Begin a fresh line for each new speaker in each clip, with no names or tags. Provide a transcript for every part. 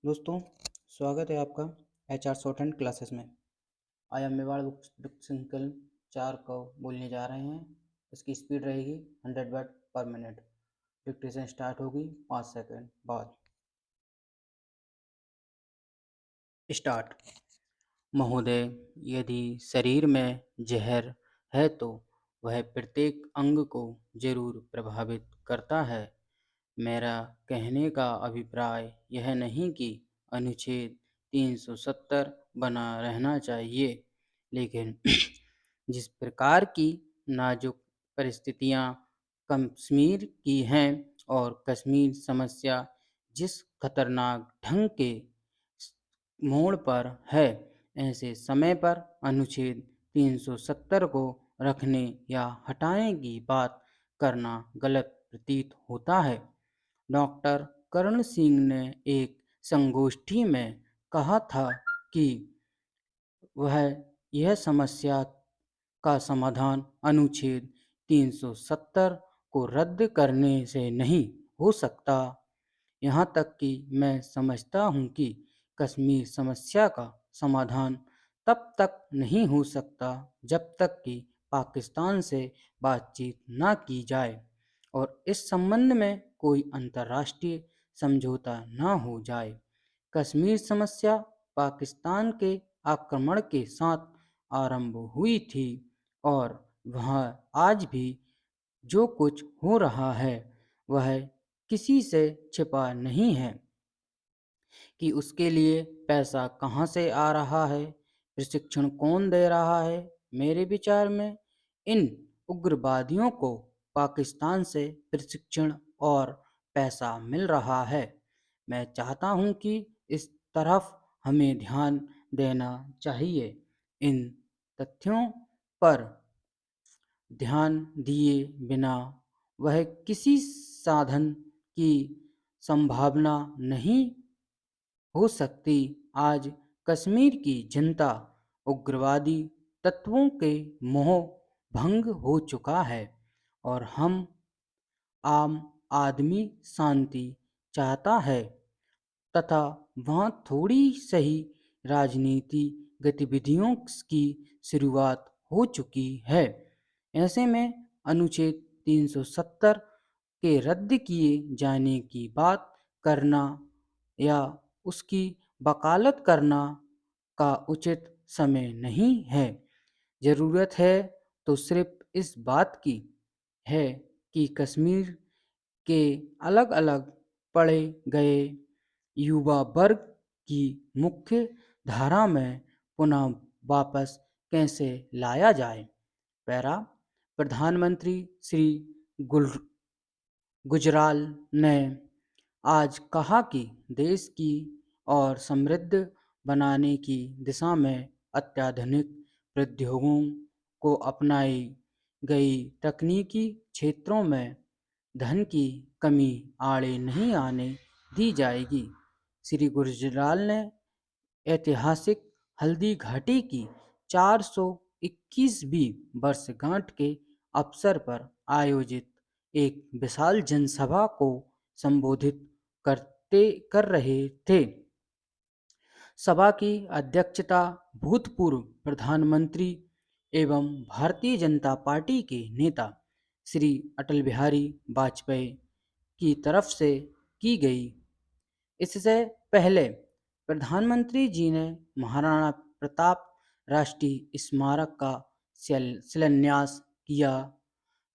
दोस्तों, स्वागत है आपका HR शॉर्ट हैंड क्लासेस में। आज हम मेवाड़ बुक संकलन 4 को बोलने जा रहे हैं। इसकी स्पीड रहेगी 100 वर्ड पर मिनट। डिक्टेशन स्टार्ट होगी 5 सेकंड बाद। स्टार्ट। महोदय, यदि शरीर में जहर है तो वह प्रत्येक अंग को जरूर प्रभावित करता है। मेरा कहने का अभिप्राय यह नहीं कि अनुच्छेद 370 बना रहना चाहिए, लेकिन जिस प्रकार की नाजुक परिस्थितियां कश्मीर की हैं और कश्मीर समस्या जिस खतरनाक ढंग के मोड़ पर है, ऐसे समय पर अनुच्छेद 370 को रखने या हटाने की बात करना गलत प्रतीत होता है। डॉक्टर करण सिंह ने एक संगोष्ठी में कहा था कि वह यह समस्या का समाधान अनुच्छेद 370 को रद्द करने से नहीं हो सकता। यहाँ तक कि मैं समझता हूँ कि कश्मीर समस्या का समाधान तब तक नहीं हो सकता जब तक कि पाकिस्तान से बातचीत न की जाए और इस संबंध में कोई अंतर्राष्ट्रीय समझौता न हो जाए। कश्मीर समस्या पाकिस्तान के आक्रमण के साथ आरंभ हुई थी और वहाँ आज भी जो कुछ हो रहा है वह किसी से छिपा नहीं है कि उसके लिए पैसा कहाँ से आ रहा है, प्रशिक्षण कौन दे रहा है। मेरे विचार में इन उग्रवादियों को पाकिस्तान से प्रशिक्षण और पैसा मिल रहा है। मैं चाहता हूँ कि इस तरफ हमें ध्यान देना चाहिए। इन तथ्यों पर ध्यान दिए बिना वह किसी साधन की संभावना नहीं हो सकती। आज कश्मीर की जनता उग्रवादी तत्वों के मोह भंग हो चुका है और हम आम आदमी शांति चाहता है तथा वहाँ थोड़ी सही राजनीति गतिविधियों की शुरुआत हो चुकी है। ऐसे में अनुच्छेद 370 के रद्द किए जाने की बात करना या उसकी वकालत करना का उचित समय नहीं है। ज़रूरत है तो सिर्फ इस बात की है कि कश्मीर के अलग-अलग पढ़े गए युवा वर्ग की मुख्य धारा में पुनः वापस कैसे लाया जाए। पैरा प्रधानमंत्री श्री गुजराल ने आज कहा कि देश की और समृद्ध बनाने की दिशा में अत्याधुनिक प्रौद्योगिकियों को अपनाई गई तकनीकी क्षेत्रों में धन की कमी आड़े नहीं आने दी जाएगी। श्री गुजराल ने ऐतिहासिक हल्दी घाटी की 421वीं वर्षगांठ के अवसर पर आयोजित एक विशाल जनसभा को संबोधित कर रहे थे। सभा की अध्यक्षता भूतपूर्व प्रधानमंत्री एवं भारतीय जनता पार्टी के नेता श्री अटल बिहारी वाजपेयी की तरफ से की गई। इससे पहले प्रधानमंत्री जी ने महाराणा प्रताप राष्ट्रीय स्मारक का शिलान्यास किया।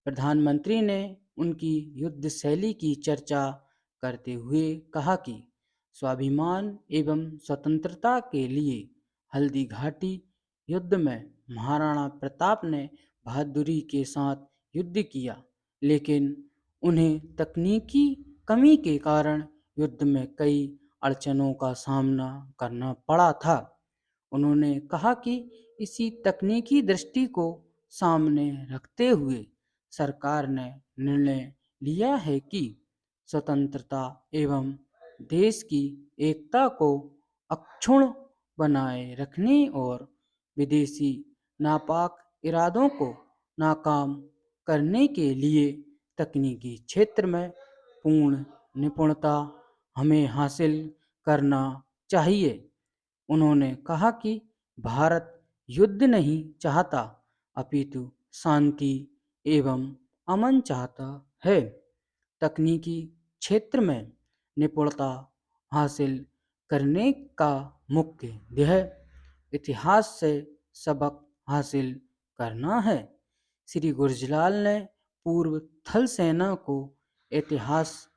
प्रधानमंत्री ने उनकी युद्ध शैली की चर्चा करते हुए कहा कि स्वाभिमान एवं स्वतंत्रता के लिए हल्दी घाटी युद्ध में महाराणा प्रताप ने बहादुरी के साथ युद्ध किया, लेकिन उन्हें तकनीकी कमी के कारण युद्ध में कई अड़चनों का सामना करना पड़ा था। उन्होंने कहा कि इसी तकनीकी दृष्टि को सामने रखते हुए सरकार ने निर्णय लिया है कि स्वतंत्रता एवं देश की एकता को अक्षुण्ण बनाए रखने और विदेशी नापाक इरादों को नाकाम करने के लिए तकनीकी क्षेत्र में पूर्ण निपुणता हमें हासिल करना चाहिए। उन्होंने कहा कि भारत युद्ध नहीं चाहता, अपितु शांति एवं अमन चाहता है। तकनीकी क्षेत्र में निपुणता हासिल करने का मुख्य ध्येय इतिहास से सबक हासिल करना है। श्री गुरजलाल ने पूर्व थल सेना को इतिहास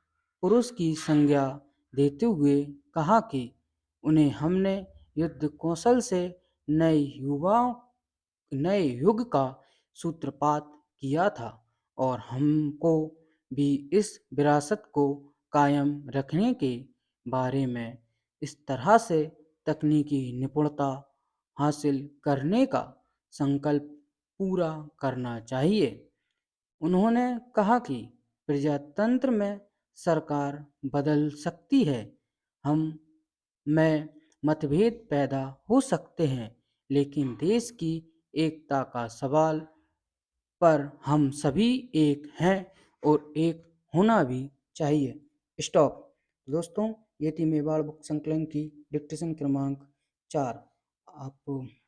पुरुष की संज्ञा देते हुए कहा कि उन्हें हमने युद्ध कौशल से नए युग का सूत्रपात किया था और हमको भी इस विरासत को कायम रखने के बारे में इस तरह से तकनीकी निपुणता हासिल करने का संकल्प पूरा करना चाहिए। उन्होंने कहा कि प्रजातंत्र में सरकार बदल सकती है, हम में मतभेद पैदा हो सकते हैं, लेकिन देश की एकता का सवाल पर हम सभी एक हैं और एक होना भी चाहिए। स्टॉप। दोस्तों, ये थी मेवाड़ बुक संकलन की डिक्टेशन क्रमांक 4। आप